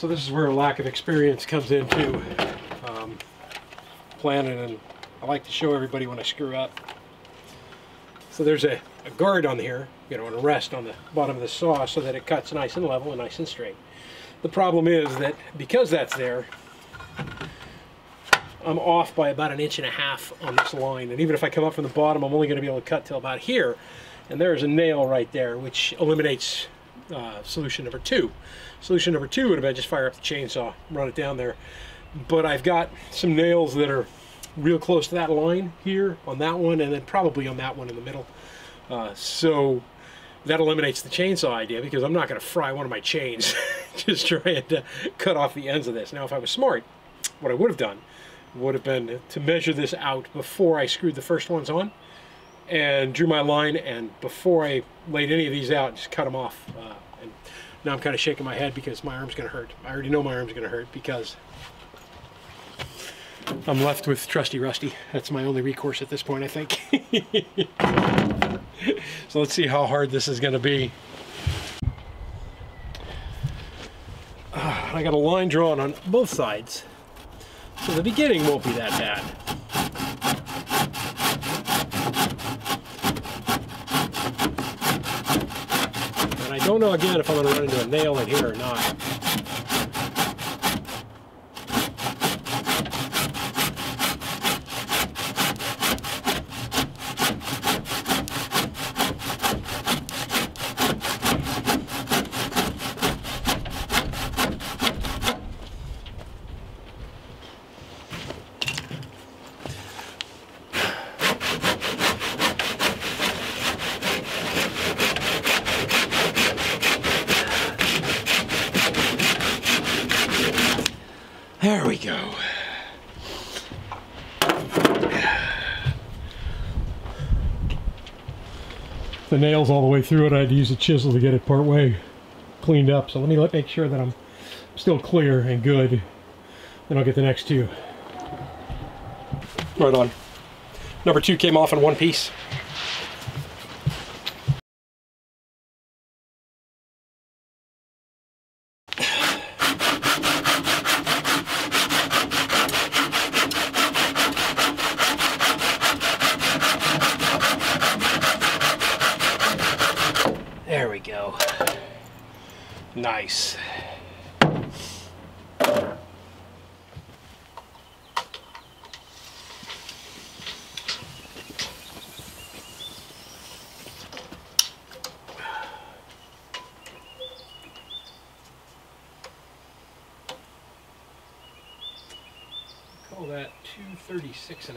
So this is where a lack of experience comes into planning, and I like to show everybody when I screw up. So there's a guard on here, you know, and a rest on the bottom of the saw so that it cuts nice and level and nice and straight. The problem is that because that's there, I'm off by about 1.5 inches on this line, and even if I come up from the bottom, I'm only going to be able to cut till about here, and there's a nail right there which eliminates solution number 2. Solution number 2 would have been just fire up the chainsaw, run it down there, but I've got some nails that are real close to that line here on that one, and then probably on that one in the middle, so that eliminates the chainsaw idea, because I'm not going to fry one of my chains just trying to cut off the ends of this. Now if I was smart, what I would have done would have been to measure this out before I screwed the first ones on and drew my line, and before I laid any of these out, just cut them off. And now I'm kind of shaking my head because my arm's going to hurt. I already know my arm's going to hurt because I'm left with trusty Rusty. That's my only recourse at this point, I think. So let's see how hard this is going to be. I got a line drawn on both sides, so the beginning won't be that bad. And I don't know again if I'm going to run into a nail in here or not. There we go. The nail's all the way through it. I had to use a chisel to get it part way cleaned up. So let me make sure that I'm still clear and good. Then I'll get the next 2. Right on. Number 2 came off in one piece. There we go. Nice. Call that 236.5.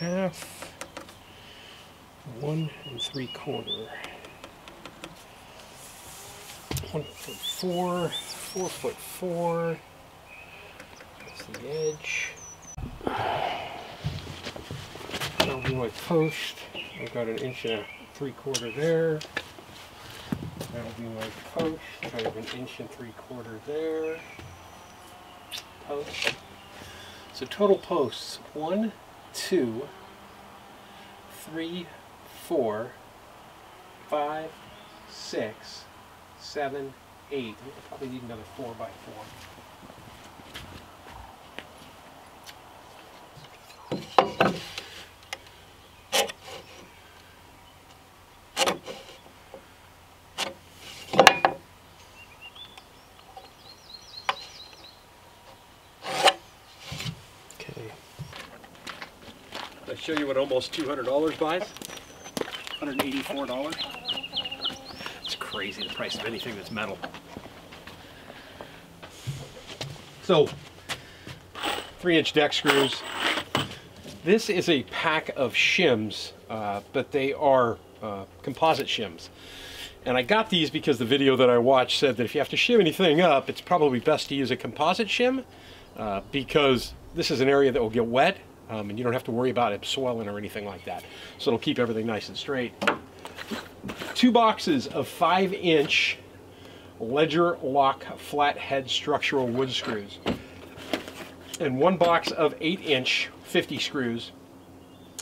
Half, 1 3/4, 1'4", 4'4". That's the edge. That'll be my post. I've got 1 3/4 there. That'll be my post. I have 1 3/4 there. Post. So total posts: 1, 2, 3, 4, 5, 6, 7, 8. We'll probably need another 4x4. I show you what almost $200 buys? $184. It's crazy, the price of anything that's metal. So, 3-inch deck screws. This is a pack of shims, but they are composite shims. And I got these because the video that I watched said that if you have to shim anything up, it's probably best to use a composite shim, because this is an area that will get wet. And you don't have to worry about it swelling or anything like that. So it'll keep everything nice and straight. 2 boxes of 5-inch Ledger Lock flathead structural wood screws, and 1 box of 8-inch 50 screws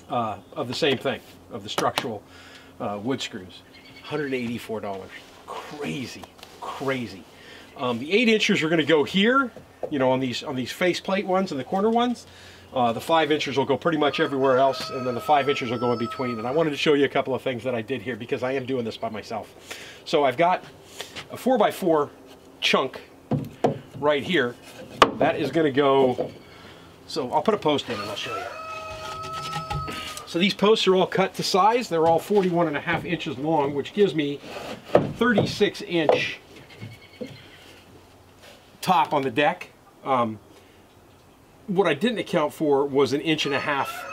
of the same thing, of the structural wood screws. $184. Crazy, crazy. The 8-inchers are going to go here, you know, on these faceplate ones and the corner ones. The 5-inchers will go pretty much everywhere else, and then the 5-inchers will go in between. And I wanted to show you a couple of things that I did here because I am doing this by myself. So I've got a 4x4 chunk right here. That is going to go, so I'll put a post in and I'll show you. So these posts are all cut to size. They're all 41.5 inches long, which gives me 36-inch top on the deck. What I didn't account for was 1.5 inches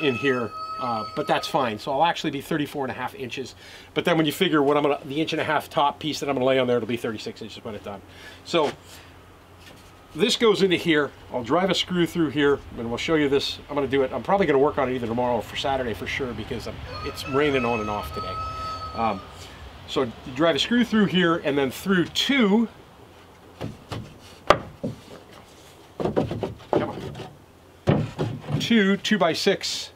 in here, but that's fine. So I'll actually be 34.5 inches. But then when you figure what the 1.5 inch top piece that I'm gonna lay on there, it'll be 36 inches when it's done. So this goes into here. I'll drive a screw through here, and we'll show you this. I'm gonna do it. I'm probably gonna work on it either tomorrow or for Saturday for sure, because it's raining on and off today. So you drive a screw through here, and then through two. Two 2x6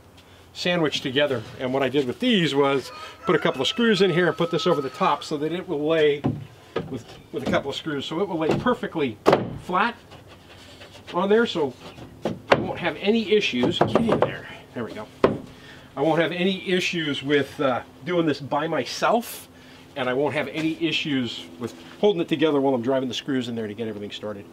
sandwiched together, and what I did with these was put a couple of screws in here and put this over the top so that it will lay with a couple of screws, so it will lay perfectly flat on there, so I won't have any issues. Get in there. There we go. I won't have any issues with doing this by myself, and I won't have any issues with holding it together while I'm driving the screws in there to get everything started.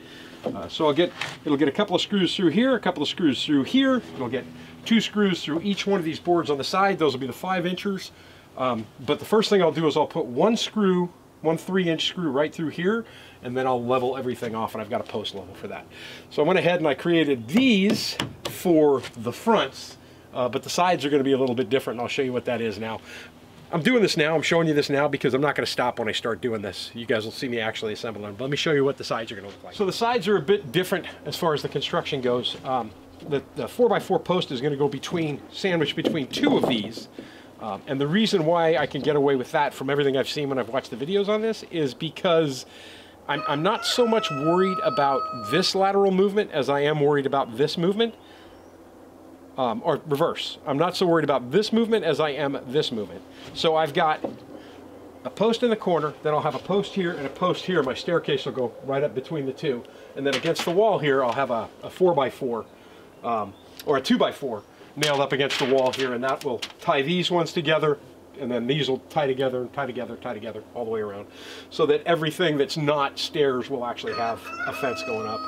So it'll get a couple of screws through here, a couple of screws through here. It'll get 2 screws through each one of these boards on the side. Those will be the 5-inchers. But the first thing I'll do is I'll put one 3-inch screw right through here, and then I'll level everything off, and I've got a post level for that. So I went ahead and I created these for the fronts, but the sides are going to be a little bit different, and I'll show you what that is now. I'm doing this now, I'm showing you this now because I'm not going to stop when I start doing this. You guys will see me actually assemble them. But let me show you what the sides are going to look like. So the sides are a bit different as far as the construction goes. The 4x4 post is going to go sandwiched between 2 of these. And the reason why I can get away with that from everything I've seen when I've watched the videos on this is because I'm not so much worried about this lateral movement as I am worried about this movement. Or reverse. I'm not so worried about this movement as I am this movement. So I've got a post in the corner, then I'll have a post here and a post here. My staircase will go right up between the two. And then against the wall here, I'll have a 4x4 or a 2x4 nailed up against the wall here, and that will tie these ones together, and then these will tie together and tie together, tie together all the way around, so that everything that's not stairs will actually have a fence going up.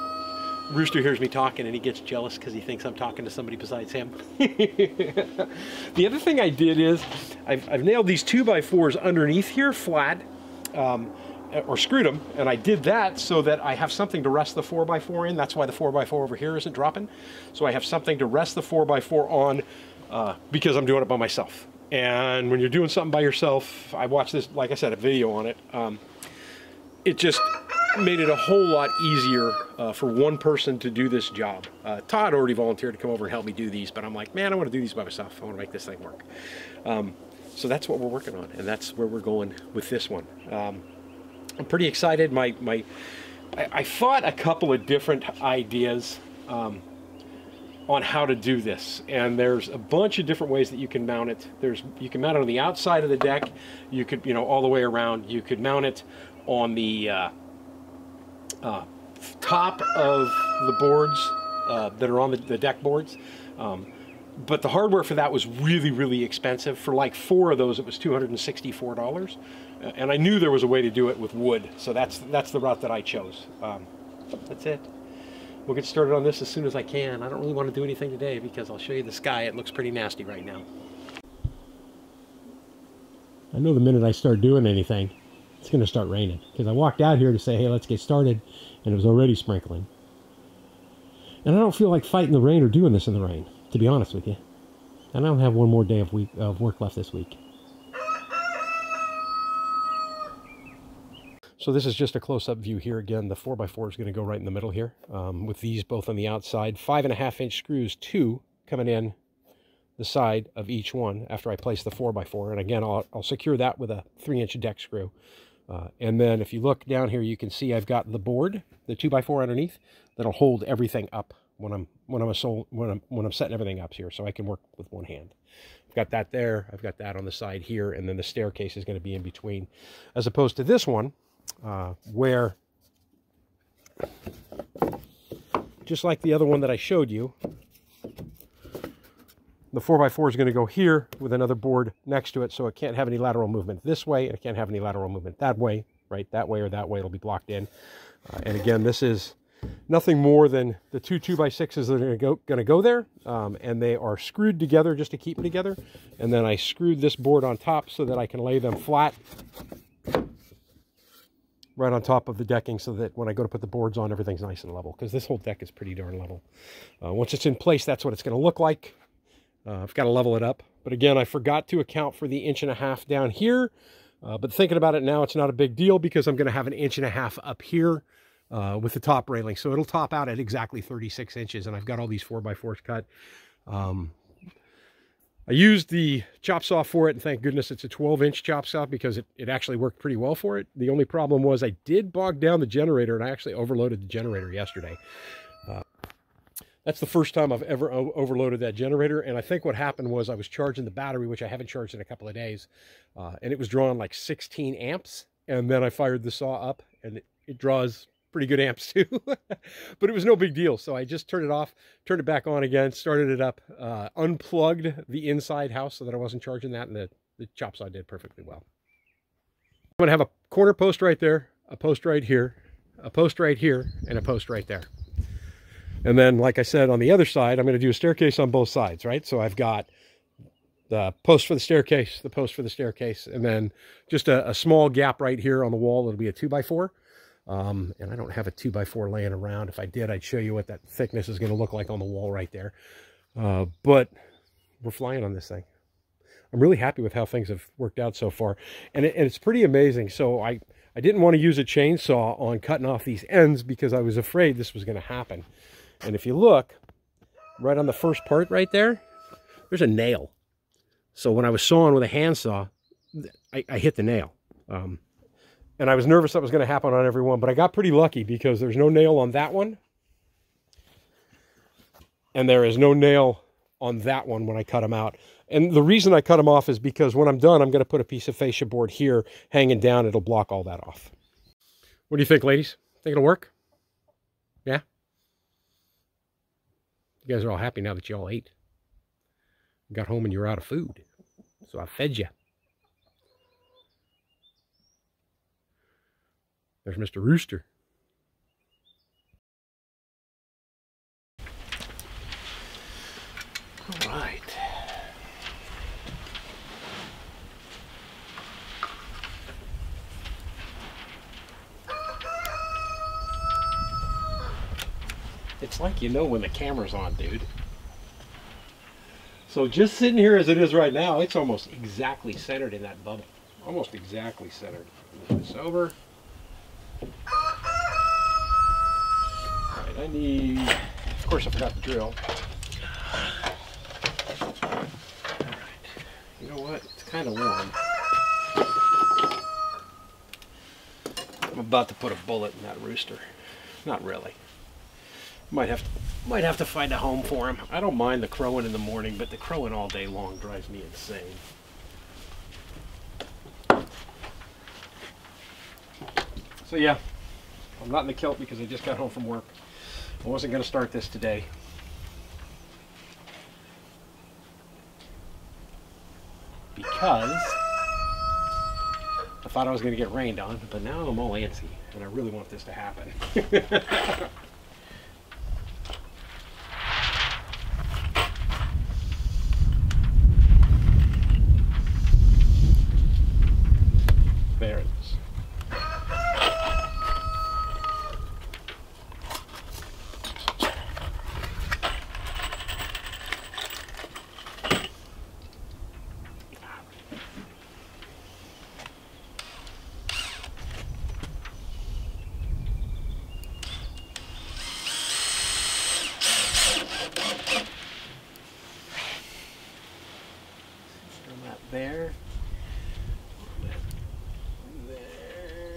Rooster hears me talking and he gets jealous because he thinks I'm talking to somebody besides him. The other thing I did is I've nailed these 2x4s underneath here flat, or screwed them, and I did that so that I have something to rest the 4x4 in. That's why the 4x4 over here isn't dropping. So I have something to rest the 4x4 on because I'm doing it by myself. And when you're doing something by yourself, I watched this, like I said, a video on it. It just made it a whole lot easier for one person to do this job. Todd already volunteered to come over and help me do these, but I'm like, man, I want to do these by myself. I want to make this thing work. So that's what we're working on, and that's where we're going with this one. I'm pretty excited. I thought a couple of different ideas on how to do this, and there's a bunch of different ways that you can mount it. You can mount it on the outside of the deck. You could, all the way around. You could mount it on the top of the boards that are on the deck boards. But the hardware for that was really, really expensive. For like 4 of those, it was $264. And I knew there was a way to do it with wood, so that's the route that I chose. That's it. We'll get started on this as soon as I can. I don't really want to do anything today because I'll show you the sky. It looks pretty nasty right now. I know the minute I start doing anything, it's going to start raining. Because I walked out here to say, hey, let's get started, and it was already sprinkling. And I don't feel like fighting the rain or doing this in the rain, to be honest with you. And I don't have one more day of work left this week. So this is just a close-up view here. Again, the 4x4 is going to go right in the middle here, with these both on the outside. 5.5-inch screws, 2 coming in the side of each one after I place the 4x4. And again, I'll secure that with a 3-inch deck screw. And then if you look down here, you can see I've got the board, the 2x4 underneath, that'll hold everything up when I'm setting everything up here, so I can work with one hand. I've got that there, I've got that on the side here, and then the staircase is going to be in between, as opposed to this one, where, just like the other one that I showed you, the 4x4 is going to go here with another board next to it, so it can't have any lateral movement this way, and it can't have any lateral movement that way, right? That way or that way, it'll be blocked in. And again, this is nothing more than the two 2x6s that are going to go there, and they are screwed together just to keep them together. And then I screwed this board on top so that I can lay them flat right on top of the decking, so that when I go to put the boards on, everything's nice and level, because this whole deck is pretty darn level. Once it's in place, that's what it's going to look like. I've got to level it up. But again, I forgot to account for the 1.5 inches down here. But thinking about it now, it's not a big deal, because I'm going to have an 1.5 inches up here with the top railing. So it'll top out at exactly 36 inches. And I've got all these 4x4s cut. I used the chop saw for it, and thank goodness it's a 12-inch chop saw, because it actually worked pretty well for it. The only problem was I did bog down the generator, and I actually overloaded the generator yesterday. That's the first time I've ever overloaded that generator, and I think what happened was I was charging the battery, which I haven't charged in a couple of days, and it was drawing like 16 amps, and then I fired the saw up, and it draws pretty good amps too. But it was no big deal, so I just turned it off, turned it back on again, started it up, unplugged the inside house so that I wasn't charging that, and the chop saw did perfectly well. I'm going to have a corner post right there, a post right here, a post right here, and a post right there. And then, like I said, on the other side, I'm going to do a staircase on both sides, right? So I've got the post for the staircase, the post for the staircase, and then just a small gap right here on the wall. It'll be a 2x4. And I don't have a 2x4 laying around. If I did, I'd show you what that thickness is going to look like on the wall right there. But we're flying on this thing. I'm really happy with how things have worked out so far. And it's pretty amazing. So I didn't want to use a chainsaw on cutting off these ends, because I was afraid this was going to happen. And if you look, right on the first part right there, there's a nail. So when I was sawing with a handsaw, I hit the nail. And I was nervous that was going to happen on every one, but I got pretty lucky, because there's no nail on that one. And there is no nail on that one when I cut them out. And the reason I cut them off is because when I'm done, I'm going to put a piece of fascia board here hanging down. It'll block all that off. What do you think, ladies? Think it'll work? Yeah? You guys are all happy now that you all ate. You got home and you were out of food. So I fed you. There's Mr. Rooster. All right. It's like you know when the camera's on, dude. So just sitting here as it is right now, it's almost exactly centered in that bubble. Almost exactly centered. Move this over. Alright, I need... Of course I forgot the drill. Alright. You know what? It's kind of warm. I'm about to put a bullet in that rooster. Not really. Might have to find a home for him. I don't mind the crowing in the morning, but the crowing all day long drives me insane. So yeah, I'm not in the kilt because I just got home from work. I wasn't going to start this today. Because I thought I was going to get rained on, but now I'm all antsy, and I really want this to happen. There it is. There. There.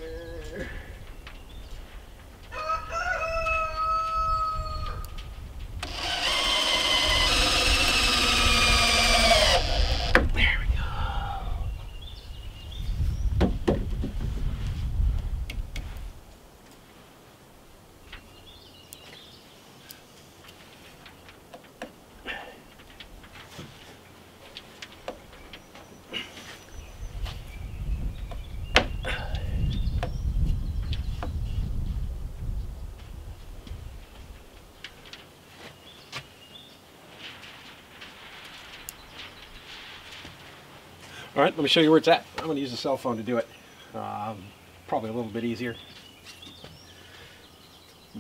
All right, let me show you where it's at. I'm going to use a cell phone to do it. Probably a little bit easier.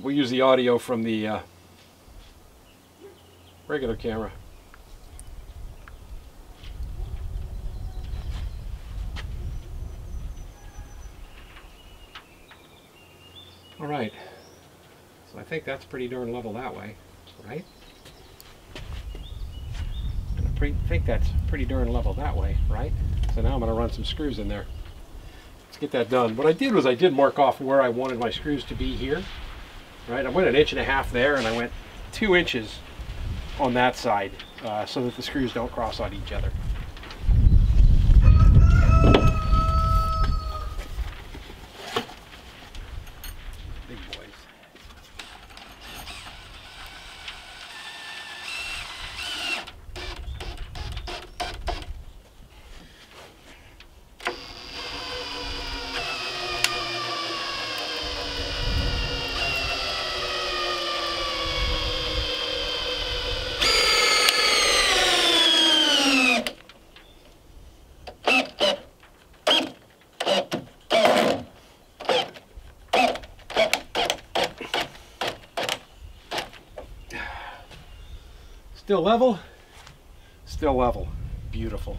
We'll use the audio from the regular camera. All right, so I think that's pretty darn level that way, right? I think that's pretty darn level that way, right? So now I'm going to run some screws in there. Let's get that done. What I did was I did mark off where I wanted my screws to be here, right? I went 1.5 inches there, and I went 2 inches on that side so that the screws don't cross on each other. Big boys. Still level, still level. Beautiful.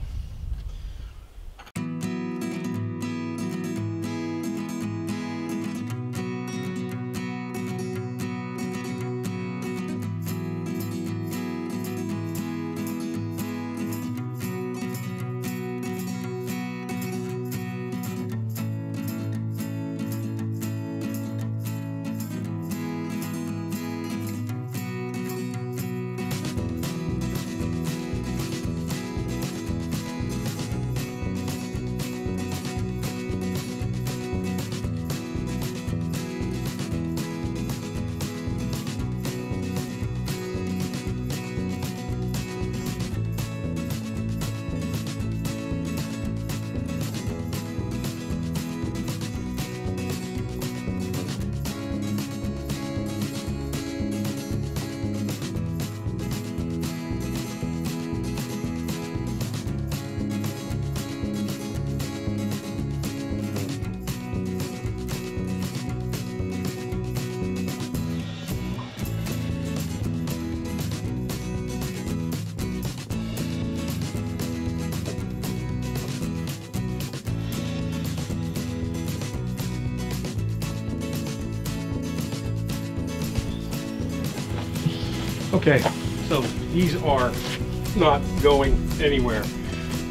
Okay, so these are not going anywhere.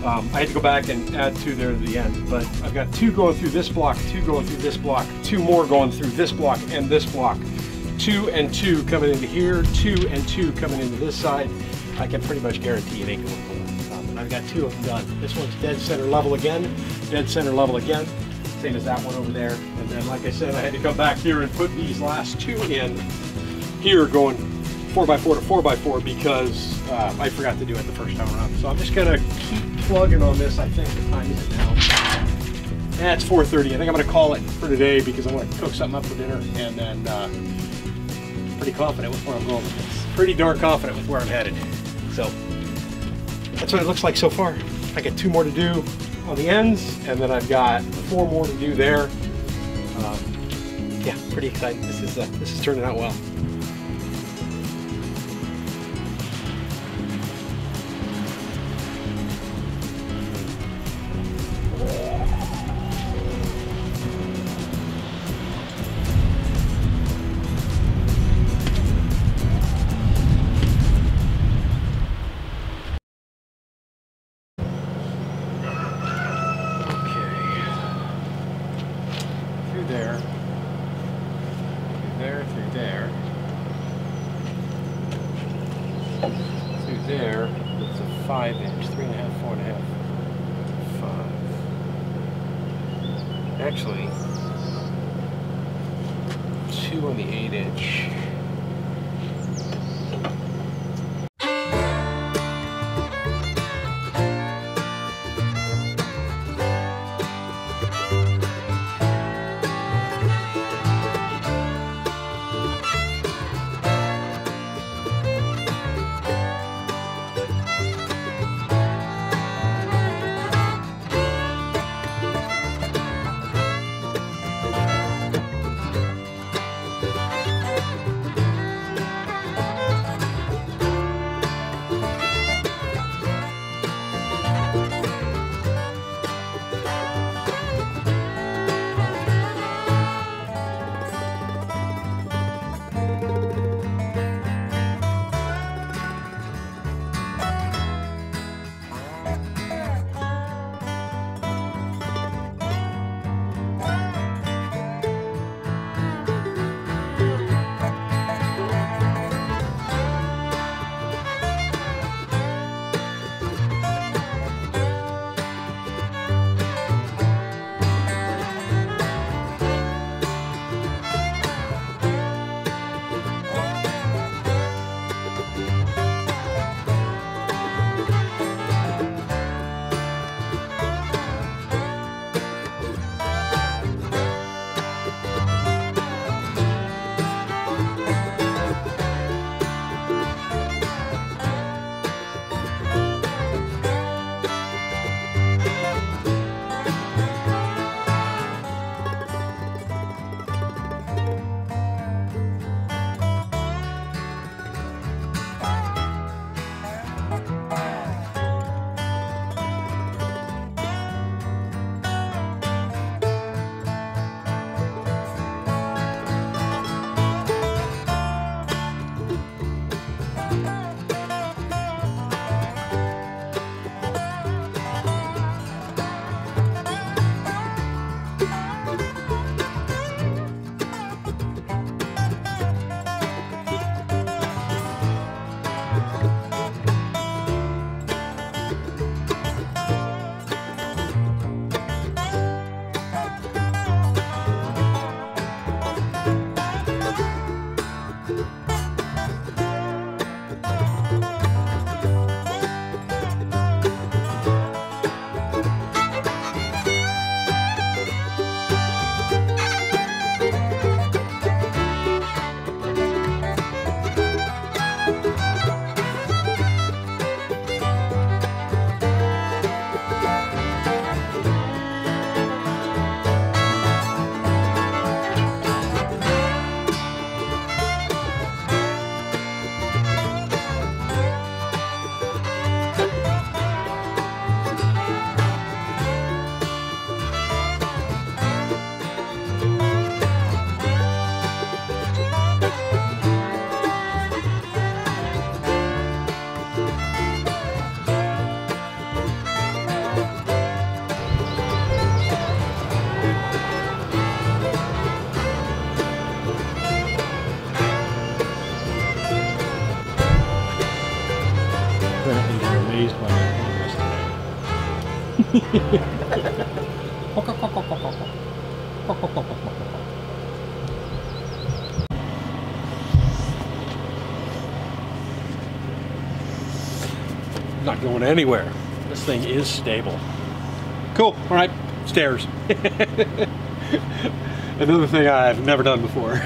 I had to go back and add 2 there at the end, but I've got 2 going through this block, 2 going through this block, 2 more going through this block and this block, 2 and 2 coming into here, 2 and 2 coming into this side. I can pretty much guarantee it ain't going to go. And I've got 2 of them done. This one's dead center level again, dead center level again, same as that one over there. And then, like I said, I had to come back here and put these last 2 in here going 4x4 to 4x4 because I forgot to do it the first time around. So I'm just gonna keep plugging on this. I think the time is it now. It's 4:30. I think I'm gonna call it for today because I'm gonna cook something up for dinner, and then pretty confident with where I'm going with this. Pretty darn confident with where I'm headed. So that's what it looks like so far. I got 2 more to do on the ends, and then I've got 4 more to do there. Yeah, pretty excited. This is turning out well. There, it's a 5-inch, 3.5, 4.5, 5. Actually, 2 on the 8-inch. Not going anywhere. This thing is stable. Cool. All right. Stairs. Another thing I've never done before.